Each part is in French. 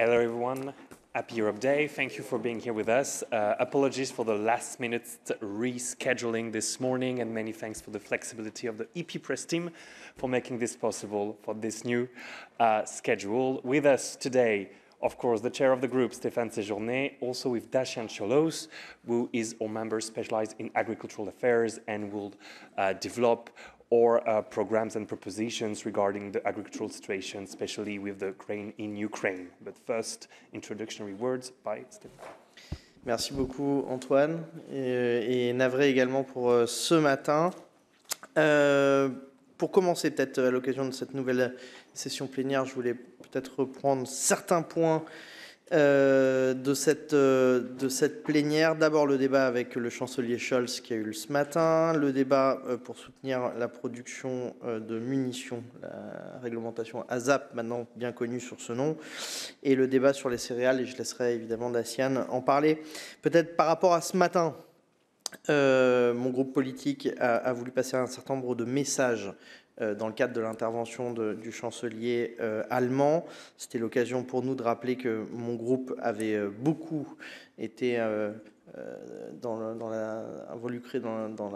Hello everyone, happy Europe Day. Thank you for being here with us. Apologies for the last minute rescheduling this morning, and many thanks for the flexibility of the EP Press team for making this possible for this new schedule. With us today, of course, the chair of the group, Stéphane Séjourné, also with Dacian Cholos, who is our member specialized in agricultural affairs and will develop or programs and propositions regarding the agricultural situation, especially with the grain in Ukraine. But first, introductory words by Stéphane. Merci beaucoup Antoine, et navré également pour ce matin. Pour commencer peut-être à l'occasion de cette nouvelle session plénière, je voulais peut-être reprendre certains points de cette plénière. D'abord le débat avec le chancelier Scholz qui a eu lieu ce matin, le débat pour soutenir la production de munitions, la réglementation ASAP, maintenant bien connue sur ce nom, et le débat sur les céréales, et je laisserai évidemment Dacian en parler. Peut-être par rapport à ce matin, mon groupe politique a voulu passer un certain nombre de messages dans le cadre de l'intervention du chancelier allemand. C'était l'occasion pour nous de rappeler que mon groupe avait beaucoup été involucré dans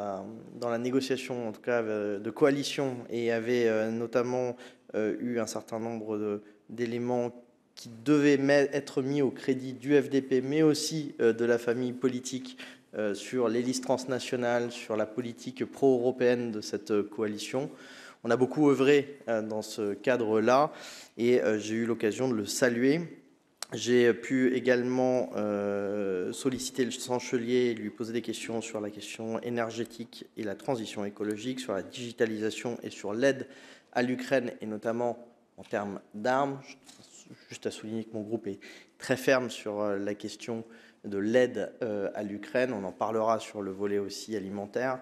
la négociation, en tout cas de coalition, et avait notamment eu un certain nombre d'éléments qui devaient être mis au crédit du FDP, mais aussi de la famille politique sur les listes transnationales, sur la politique pro-européenne de cette coalition. On a beaucoup œuvré dans ce cadre-là et j'ai eu l'occasion de le saluer. J'ai pu également solliciter le chancelier et lui poser des questions sur la question énergétique et la transition écologique, sur la digitalisation et sur l'aide à l'Ukraine, et notamment en termes d'armes. Juste à souligner que mon groupe est très ferme sur la question de l'aide à l'Ukraine. On en parlera sur le volet aussi alimentaire.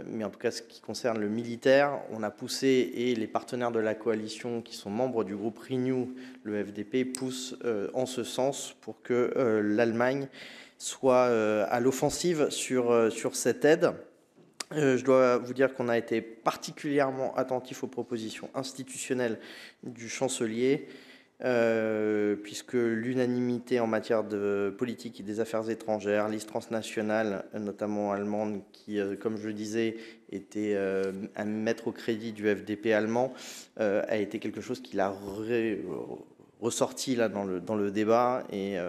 Mais en tout cas, ce qui concerne le militaire, on a poussé, et les partenaires de la coalition qui sont membres du groupe Renew, le FDP, poussent en ce sens pour que l'Allemagne soit à l'offensive sur cette aide. Je dois vous dire qu'on a été particulièrement attentif aux propositions institutionnelles du chancelier, puisque l'unanimité en matière de politique et des affaires étrangères, liste transnationale, notamment allemande, qui, comme je le disais, était à mettre au crédit du FDP allemand, a été quelque chose qui l'a ressorti là dans le débat, et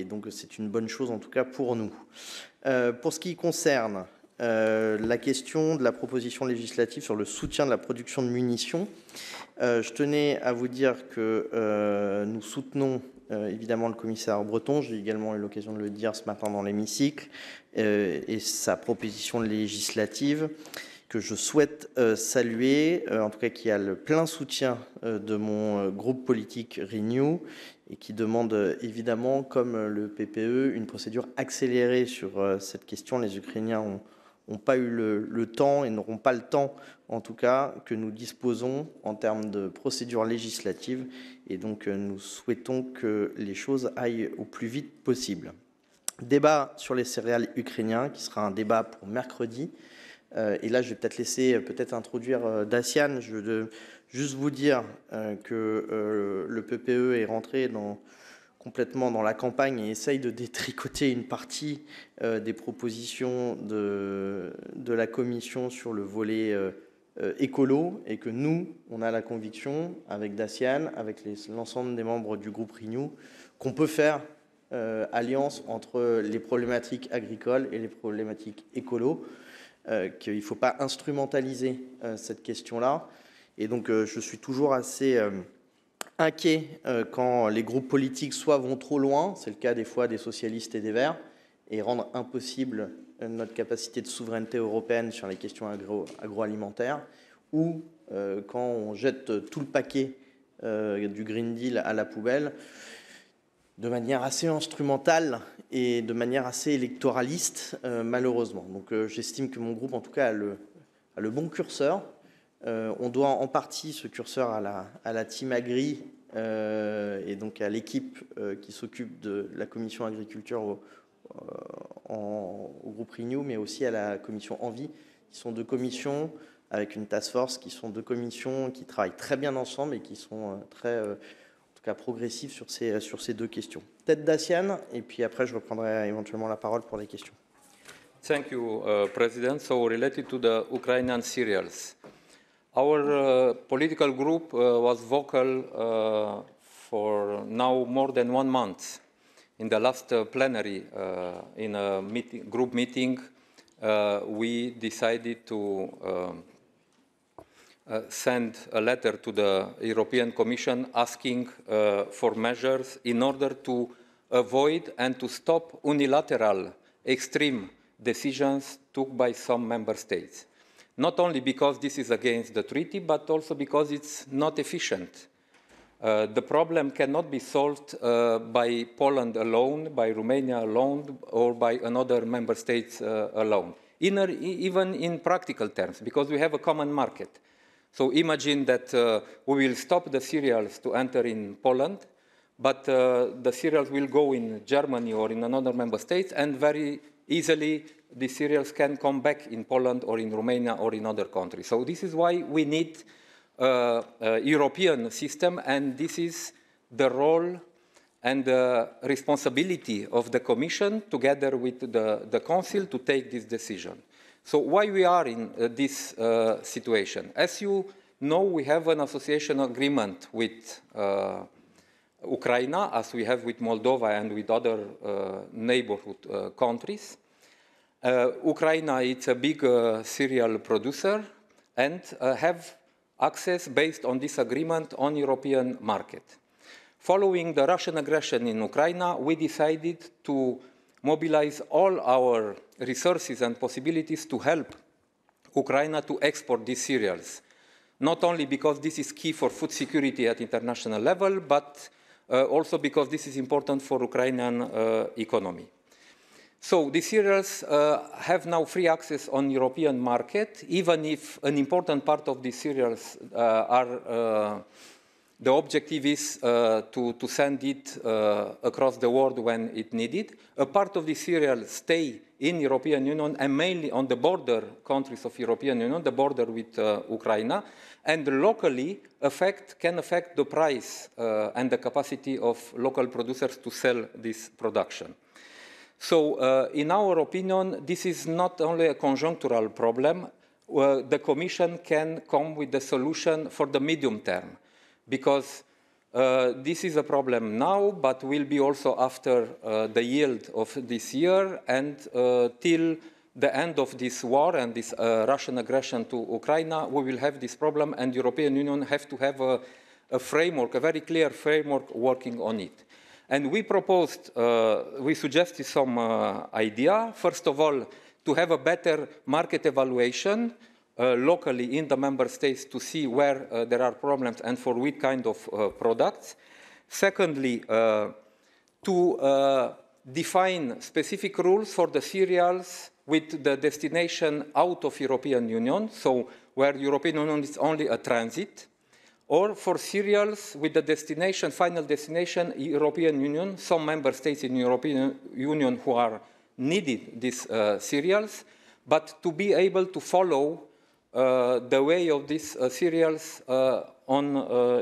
donc c'est une bonne chose en tout cas pour nous. Pour ce qui concerne la question de la proposition législative sur le soutien de la production de munitions, je tenais à vous dire que nous soutenons évidemment le commissaire Breton. J'ai également eu l'occasion de le dire ce matin dans l'hémicycle, et sa proposition législative que je souhaite saluer, en tout cas qui a le plein soutien de mon groupe politique Renew, et qui demande évidemment, comme le PPE, une procédure accélérée sur cette question. Les Ukrainiens n'ont pas eu le temps et n'auront pas le temps, en tout cas, que nous disposons en termes de procédure législative. Et donc, nous souhaitons que les choses aillent au plus vite possible. Débat sur les céréales ukrainiens, qui sera un débat pour mercredi. Et là, je vais peut-être laisser introduire Dacian. Je veux juste vous dire que le PPE est rentré complètement dans la campagne et essaye de détricoter une partie des propositions de la Commission sur le volet écolo, et que nous, on a la conviction, avec Dacian, avec l'ensemble des membres du groupe Renew, qu'on peut faire alliance entre les problématiques agricoles et les problématiques écolo, qu'il ne faut pas instrumentaliser cette question-là. Et donc, je suis toujours assez inquiet quand les groupes politiques soit vont trop loin, c'est le cas des fois des socialistes et des Verts, et rendre impossible notre capacité de souveraineté européenne sur les questions agroalimentaires, ou quand on jette tout le paquet du Green Deal à la poubelle, de manière assez instrumentale et de manière assez électoraliste, malheureusement. Donc j'estime que mon groupe, en tout cas, a le bon curseur. On doit en partie ce curseur à la team Agri, et donc à l'équipe qui s'occupe de la commission agriculture au groupe Renew, mais aussi à la commission Envie, qui sont deux commissions avec une task force, qui sont deux commissions qui travaillent très bien ensemble et qui sont cas progressive sur ces deux questions. Peut-être Dacian, et puis après je reprendrai éventuellement la parole pour les questions. Thank you, President. So related to the Ukrainian cereals, our political group was vocal for now more than 1 month. In the last plenary, in a group meeting, we decided to send a letter to the European Commission asking for measures in order to avoid and to stop unilateral extreme decisions took by some member states. Not only because this is against the treaty, but also because it's not efficient. The problem cannot be solved by Poland alone, by Romania alone, or by another member state alone, even in practical terms, because we have a common market. So imagine that we will stop the cereals to enter in Poland, but the cereals will go in Germany or in another member state, and very easily the cereals can come back in Poland or in Romania or in other countries. So this is why we need a European system, and this is the role and the responsibility of the Commission together with the Council to take this decision. So why we are in this situation? As you know, we have an association agreement with Ukraine, as we have with Moldova and with other neighborhood countries. Ukraine is a big cereal producer and have access based on this agreement on European market. Following the Russian aggression in Ukraine, we decided to mobilize all our resources and possibilities to help Ukraine to export these cereals. Not only because this is key for food security at international level, but also because this is important for Ukrainian economy. So the cereals have now free access on European market, even if an important part of these cereals the objective is to send it across the world when it needed. A part of the cereals stay in European Union and mainly on the border countries of European Union, the border with Ukraine, and locally can affect the price and the capacity of local producers to sell this production. So in our opinion, this is not only a conjunctural problem. The Commission can come with the solution for the medium term, because this is a problem now, but will be also after the yield of this year and till the end of this war and this Russian aggression to Ukraine, we will have this problem, and the European Union have to have a framework, a very clear framework working on it. And we proposed, we suggested some idea. First of all, to have a better market evaluation locally in the member states to see where there are problems and for which kind of products. Secondly, to define specific rules for the cereals with the destination out of European Union, so where European Union is only a transit, or for cereals with the destination, final destination, European Union, some member states in European Union who are needed these cereals, but to be able to follow the way of these cereals on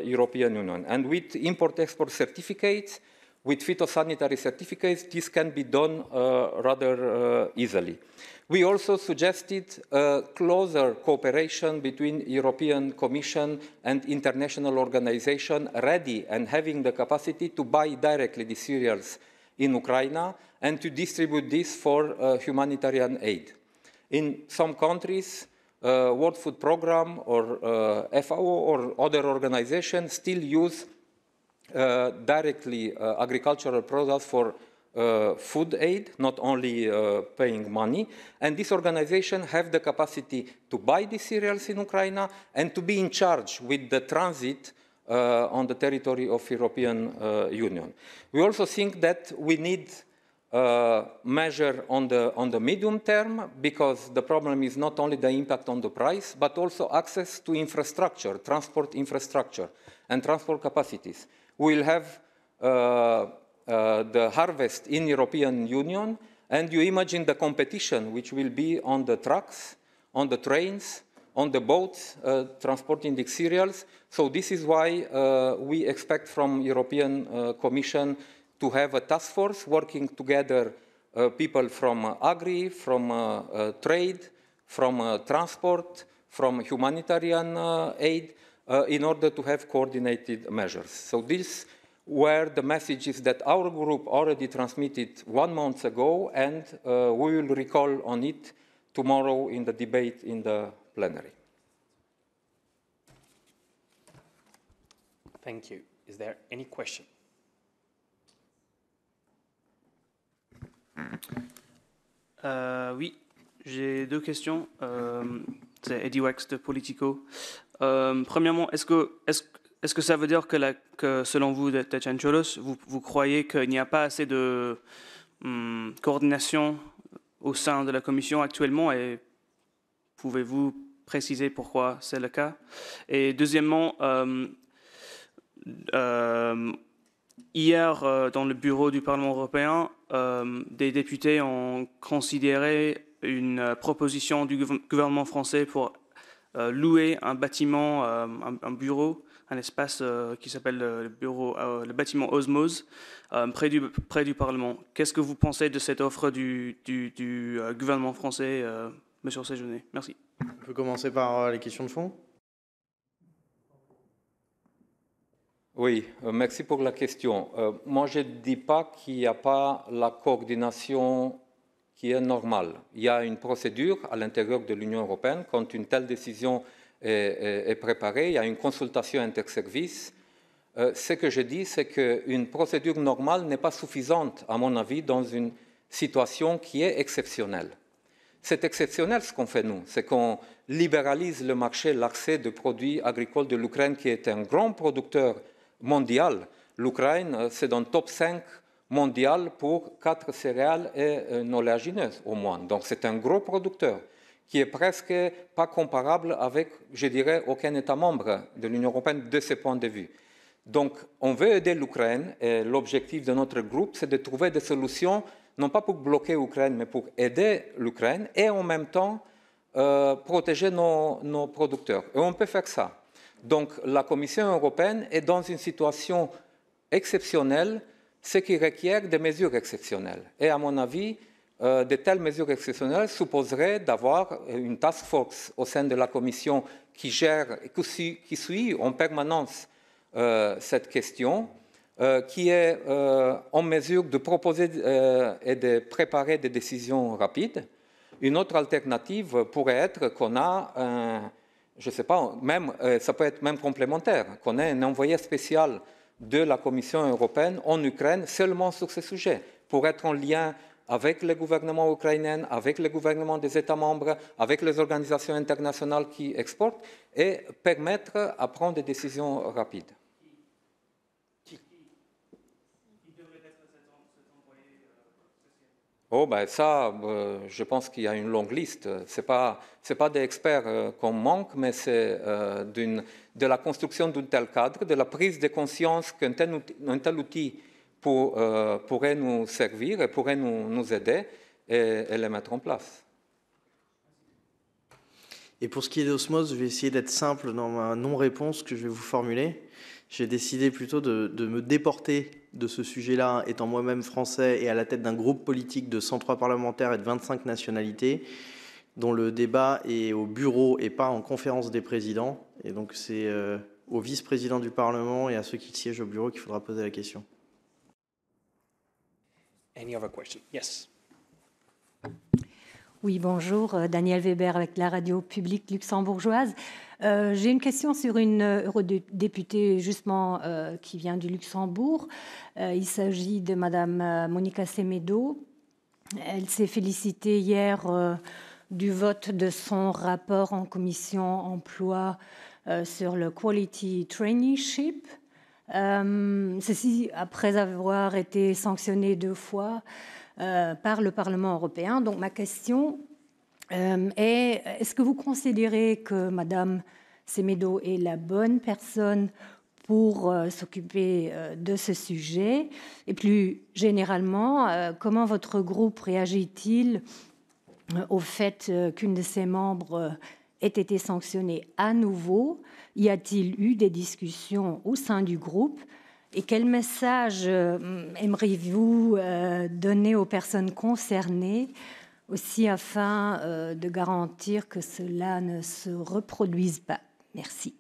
European Union. And with import-export certificates, with phytosanitary certificates, this can be done rather easily. We also suggested closer cooperation between European Commission and international organization ready and having the capacity to buy directly the cereals in Ukraine and to distribute this for humanitarian aid. In some countries, World Food Programme or FAO or other organizations still use directly agricultural products for food aid, not only paying money. And this organization have the capacity to buy the cereals in Ukraine and to be in charge with the transit on the territory of European Union. We also think that we need measure on the medium term, because the problem is not only the impact on the price, but also access to infrastructure, transport infrastructure, and transport capacities. We'll have the harvest in European Union, and you imagine the competition which will be on the trucks, on the trains, on the boats transporting the cereals. So this is why we expect from European Commission to have a task force working together, people from agri, from trade, from transport, from humanitarian aid, in order to have coordinated measures. So this where the message is that our group already transmitted 1 month ago, and we will recall on it tomorrow in the debate in the plenary. Thank you. Is there any question? Oui, j'ai 2 questions. C'est Eddie Wax de Politico. Premièrement, est-ce que ça veut dire que selon vous, Dacian Ciolos, vous croyez qu'il n'y a pas assez de coordination au sein de la Commission actuellement, et pouvez-vous préciser pourquoi c'est le cas? Et deuxièmement, hier, dans le bureau du Parlement européen, des députés ont considéré une proposition du gouvernement français pour louer un bâtiment, un bureau, un espace qui s'appelle le bâtiment Osmose, près du Parlement. Qu'est-ce que vous pensez de cette offre du gouvernement français, Monsieur Séjourné? Merci. On peut commencer par les questions de fond. Oui, merci pour la question. Moi, je ne dis pas qu'il n'y a pas la coordination qui est normale. Il y a une procédure à l'intérieur de l'Union européenne. Quand une telle décision est préparée, il y a une consultation interservices. Ce que je dis, c'est qu'une procédure normale n'est pas suffisante, à mon avis, dans une situation qui est exceptionnelle. C'est exceptionnel ce qu'on fait, nous. C'est qu'on libéralise le marché, l'accès de produits agricoles de l'Ukraine, qui est un grand producteur mondial. L'Ukraine, c'est dans le top 5 mondial pour 4 céréales et une oléagineuse au moins. Donc c'est un gros producteur qui est presque pas comparable avec, je dirais, aucun État membre de l'Union européenne de ce point de vue. Donc on veut aider l'Ukraine, et l'objectif de notre groupe, c'est de trouver des solutions, non pas pour bloquer l'Ukraine, mais pour aider l'Ukraine et en même temps protéger nos producteurs. Et on peut faire ça. Donc la Commission européenne est dans une situation exceptionnelle, ce qui requiert des mesures exceptionnelles. Et à mon avis, de telles mesures exceptionnelles supposeraient d'avoir une task force au sein de la Commission qui gère, qui suit en permanence cette question, qui est en mesure de proposer et de préparer des décisions rapides. Une autre alternative pourrait être qu'on a je ne sais pas, même, ça peut être même complémentaire, qu'on ait un envoyé spécial de la Commission européenne en Ukraine seulement sur ce sujet, pour être en lien avec le gouvernement ukrainien, avec le gouvernement des États membres, avec les organisations internationales qui exportent, et permettre à prendre des décisions rapides. Oh, ben ça, je pense qu'il y a une longue liste. Ce n'est pas des experts qu'on manque, mais c'est de la construction d'un tel cadre, de la prise de conscience qu'un tel outil pourrait nous servir et pourrait nous aider et le mettre en place. Et pour ce qui est d'Osmose, je vais essayer d'être simple dans ma non-réponse que je vais vous formuler. J'ai décidé plutôt de me déporter de ce sujet-là, étant moi-même français et à la tête d'un groupe politique de 103 parlementaires et de 25 nationalités, dont le débat est au bureau et pas en conférence des présidents. Et donc c'est au vice-président du Parlement et à ceux qui siègent au bureau qu'il faudra poser la question. Any other question? Yes. Oui, bonjour, Daniel Weber avec la radio publique luxembourgeoise. J'ai une question sur une eurodéputée justement qui vient du Luxembourg. Il s'agit de Madame Monica Semedo. Elle s'est félicitée hier du vote de son rapport en commission emploi sur le Quality Traineeship. Ceci après avoir été sanctionné 2 fois par le Parlement européen. Donc ma question est, est-ce que vous considérez que Madame Semedo est la bonne personne pour s'occuper de ce sujet? Et plus généralement, comment votre groupe réagit-il au fait qu'une de ses membres ait été sanctionné à nouveau? Y a-t-il eu des discussions au sein du groupe? Et quel message aimeriez-vous donner aux personnes concernées aussi afin de garantir que cela ne se reproduise pas? Merci.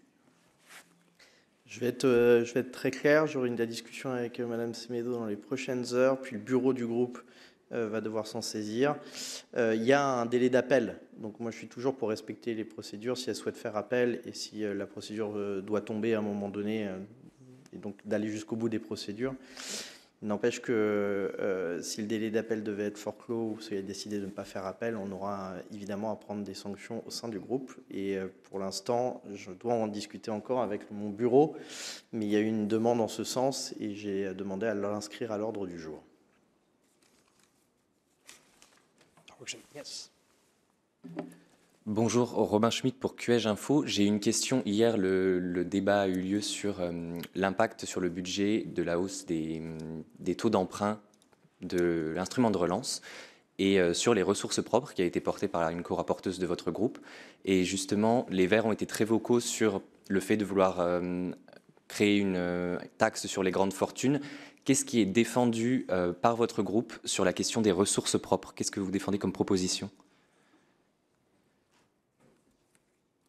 Je vais être très clair. J'aurai une discussion avec Madame Semedo dans les prochaines heures, puis le bureau du groupe va devoir s'en saisir. Il y a un délai d'appel. Donc moi, je suis toujours pour respecter les procédures si elle souhaite faire appel et si la procédure doit tomber à un moment donné, et donc d'aller jusqu'au bout des procédures. Il n'empêche que si le délai d'appel devait être forclos ou si elle a décidé de ne pas faire appel, on aura évidemment à prendre des sanctions au sein du groupe. Et pour l'instant, je dois en discuter encore avec mon bureau, mais il y a eu une demande en ce sens et j'ai demandé à l'inscrire à l'ordre du jour. Yes. Bonjour, Robin Schmitt pour QEJ Info. J'ai une question. Hier, le débat a eu lieu sur l'impact sur le budget de la hausse des taux d'emprunt de l'instrument de relance et sur les ressources propres qui a été portée par une co-rapporteuse de votre groupe. Et justement, les Verts ont été très vocaux sur le fait de vouloir créer une taxe sur les grandes fortunes. Qu'est-ce qui est défendu par votre groupe sur la question des ressources propres? Qu'est-ce que vous défendez comme proposition?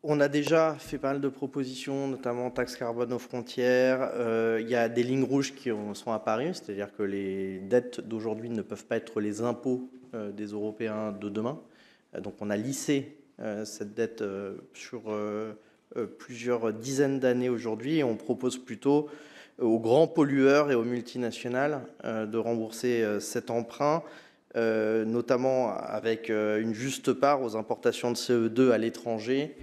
On a déjà fait pas mal de propositions, notamment taxe carbone aux frontières. Il y a des lignes rouges qui sont apparues, c'est-à-dire que les dettes d'aujourd'hui ne peuvent pas être les impôts des Européens de demain. Donc on a lissé cette dette sur plusieurs dizaines d'années aujourd'hui et on propose plutôt aux grands pollueurs et aux multinationales de rembourser cet emprunt, notamment avec une juste part aux importations de CO2 à l'étranger,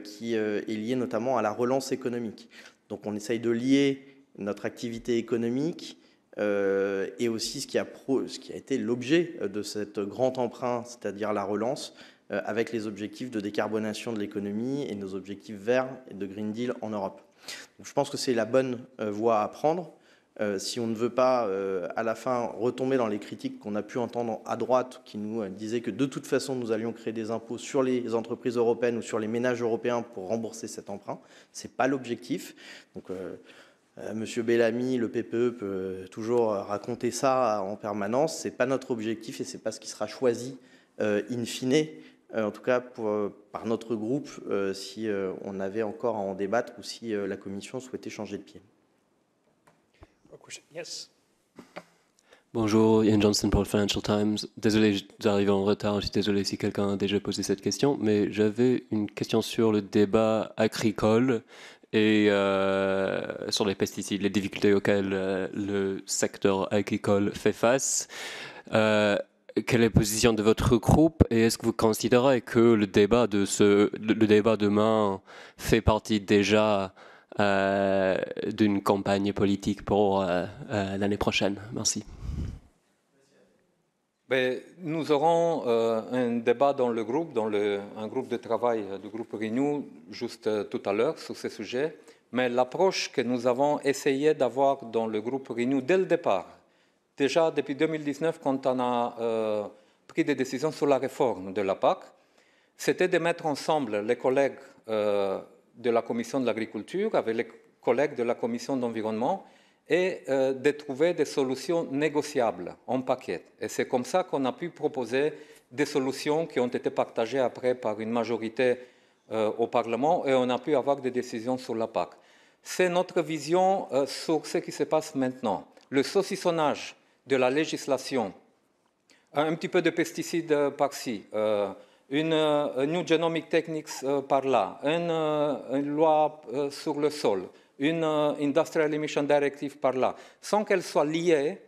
qui est liée notamment à la relance économique. Donc on essaye de lier notre activité économique et aussi ce qui a été l'objet de cet grand emprunt, c'est-à-dire la relance, avec les objectifs de décarbonation de l'économie et nos objectifs verts et de Green Deal en Europe. Donc je pense que c'est la bonne voie à prendre. Si on ne veut pas, à la fin, retomber dans les critiques qu'on a pu entendre à droite, qui nous disaient que de toute façon, nous allions créer des impôts sur les entreprises européennes ou sur les ménages européens pour rembourser cet emprunt. Ce n'est pas l'objectif. Donc, Monsieur Bellamy, le PPE peut toujours raconter ça en permanence. Ce n'est pas notre objectif et ce n'est pas ce qui sera choisi in fine, en tout cas par notre groupe, si on avait encore à en débattre ou si la Commission souhaitait changer de pied. Yes. Bonjour, Ian Johnston pour le Financial Times. Désolé d'arriver en retard, je suis désolé si quelqu'un a déjà posé cette question, mais j'avais une question sur le débat agricole et sur les pesticides, les difficultés auxquelles le secteur agricole fait face. Quelle est la position de votre groupe et est-ce que vous considérez que le débat demain fait partie déjà d'une campagne politique pour l'année prochaine? Merci. Mais nous aurons un débat dans le groupe, un groupe de travail du groupe Renew, juste tout à l'heure sur ce sujet. Mais l'approche que nous avons essayé d'avoir dans le groupe Renew dès le départ, déjà depuis 2019, quand on a pris des décisions sur la réforme de la PAC, c'était de mettre ensemble les collègues de la Commission de l'agriculture avec les collègues de la Commission d'environnement et de trouver des solutions négociables en paquet. Et c'est comme ça qu'on a pu proposer des solutions qui ont été partagées après par une majorité au Parlement et on a pu avoir des décisions sur la PAC. C'est notre vision sur ce qui se passe maintenant. Le saucissonnage de la législation, un petit peu de pesticides par-ci, une New Genomic Techniques par là, une loi sur le sol, une Industrial Emission Directive par là, sans qu'elles soient liées,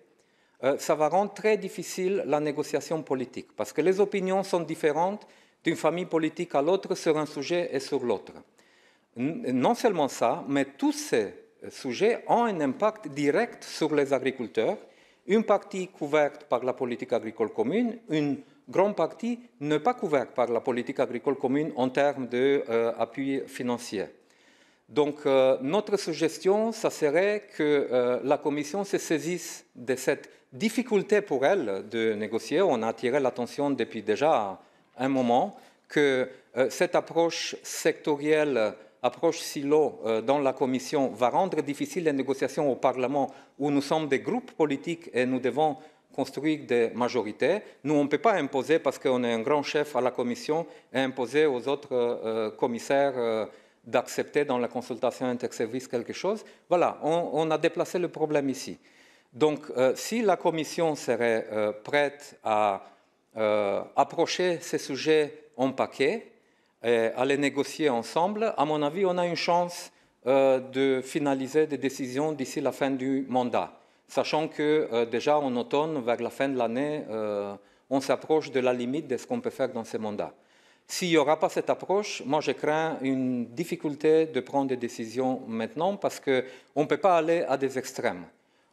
ça va rendre très difficile la négociation politique, parce que les opinions sont différentes d'une famille politique à l'autre sur un sujet et sur l'autre. Non seulement ça, mais tous ces sujets ont un impact direct sur les agriculteurs, une partie couverte par la politique agricole commune, une grande partie n'est pas couverte par la politique agricole commune en termes d'appui financier. Donc, notre suggestion, ça serait que la Commission se saisisse de cette difficulté pour elle de négocier. On a attiré l'attention depuis déjà un moment que cette approche sectorielle, approche silo dans la Commission va rendre difficile les négociations au Parlement où nous sommes des groupes politiques et nous devons construire des majorités. Nous, on ne peut pas imposer, parce qu'on est un grand chef à la Commission, et imposer aux autres commissaires d'accepter dans la consultation interservice quelque chose. Voilà, on a déplacé le problème ici. Donc, si la Commission serait prête à approcher ces sujets en paquet, et à les négocier ensemble, à mon avis, on a une chance de finaliser des décisions d'ici la fin du mandat. Sachant que déjà en automne, vers la fin de l'année, on s'approche de la limite de ce qu'on peut faire dans ces mandats. S'il n'y aura pas cette approche, moi je crains une difficulté de prendre des décisions maintenant parce qu'on ne peut pas aller à des extrêmes.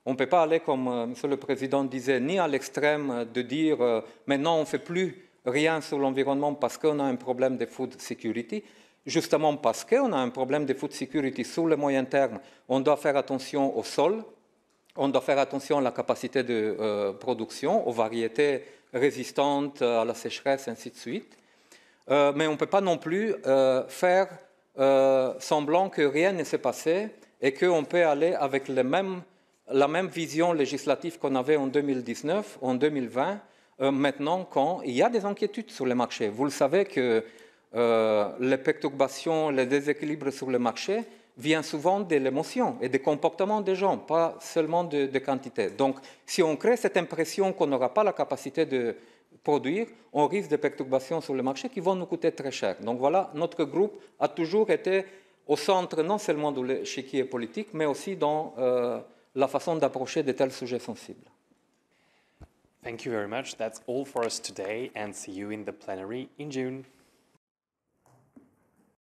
On ne peut pas aller, comme M. le Président disait, ni à l'extrême de dire maintenant on ne fait plus rien sur l'environnement parce qu'on a un problème de food security. Justement parce qu'on a un problème de food security sur le moyen terme, on doit faire attention au sol, on doit faire attention à la capacité de production, aux variétés résistantes à la sécheresse, ainsi de suite. Mais on ne peut pas non plus faire semblant que rien ne s'est passé et qu'on peut aller avec la même vision législative qu'on avait en 2019, en 2020, maintenant quand il y a des inquiétudes sur le marché. Vous le savez que les perturbations, les déséquilibres sur le marché viennent souvent de l'émotion et des comportements des gens, pas seulement de quantité. Donc, si on crée cette impression qu'on n'aura pas la capacité de produire, on risque des perturbations sur le marché qui vont nous coûter très cher. Donc voilà, notre groupe a toujours été au centre non seulement de l'échiquier politique, mais aussi dans la façon d'approcher de tels sujets sensibles. Thank you very much. That's all for us today, and see you in the plenary in June.